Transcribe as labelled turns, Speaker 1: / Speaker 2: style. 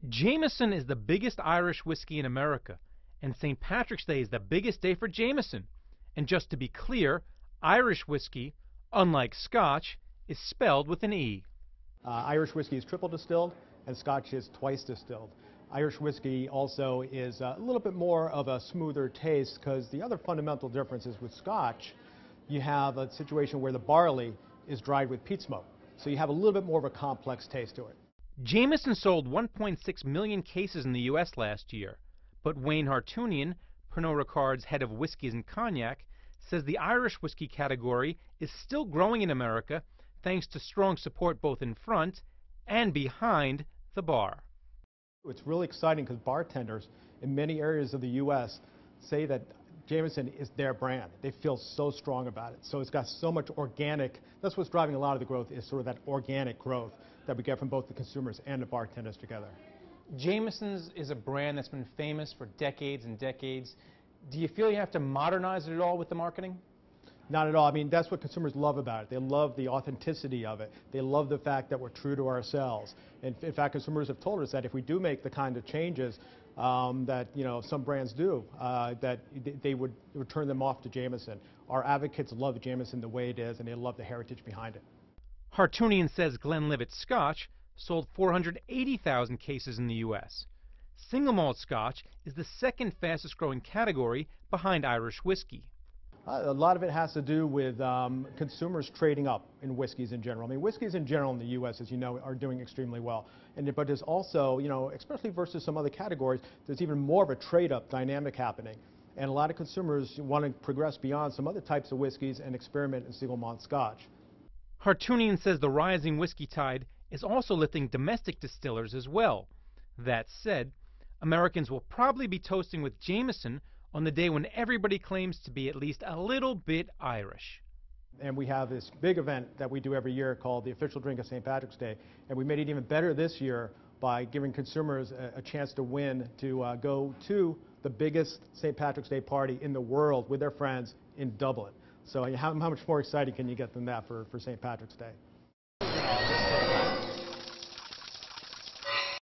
Speaker 1: Jameson is the biggest Irish whiskey in America, and St. Patrick's Day is the biggest day for Jameson. And just to be clear, Irish whiskey, unlike Scotch, is spelled with an E.
Speaker 2: Irish whiskey is triple distilled, and Scotch is twice distilled. Irish whiskey also is a little bit more of a smoother taste, because the other fundamental difference is with Scotch, you have a situation where the barley is dried with peat smoke. So you have a little bit more of a complex taste to it.
Speaker 1: Jameson sold 1.6 million cases in the U.S. last year, but Wayne Hartunian, Pernod Ricard's head of whiskeys and cognac, says the Irish whiskey category is still growing in America thanks to strong support both in front and behind the bar.
Speaker 2: It's really exciting because bartenders in many areas of the U.S. say that Jameson is their brand. They feel so strong about it. So it's got so much organic. That's what's driving a lot of the growth, is sort of that organic growth that we get from both the consumers and the bartenders together.
Speaker 1: Jameson's is a brand that's been famous for decades and decades. Do you feel you have to modernize it at all with the marketing?
Speaker 2: Not at all. I mean, that's what consumers love about it. They love the authenticity of it. They love the fact that we're true to ourselves. And in fact, consumers have told us that if we do make the kind of changes that some brands do, that they would turn them off to Jameson. Our advocates love Jameson the way it is, and they love the heritage behind it.
Speaker 1: Hartunian says Glenlivet Scotch sold 480,000 cases in the U.S. Single malt Scotch is the second fastest growing category behind Irish whiskey.
Speaker 2: A lot of it has to do with consumers trading up in whiskeys in general. I mean, whiskeys in general in the U.S., as you know, are doing extremely well. But there's also, especially versus some other categories, there's even more of a trade-up dynamic happening. And a lot of consumers want to progress beyond some other types of whiskeys and experiment in single malt Scotch.
Speaker 1: Hartunian says the rising whiskey tide is also lifting domestic distillers as well. That said, Americans will probably be toasting with Jameson on the day when everybody claims to be at least a little bit Irish.
Speaker 2: And we have this big event that we do every year called the official drink of St. Patrick's Day. And we made it even better this year by giving consumers a chance to win to go to the biggest St. Patrick's Day party in the world with their friends in Dublin. So how much more exciting can you get than that for St. Patrick's Day?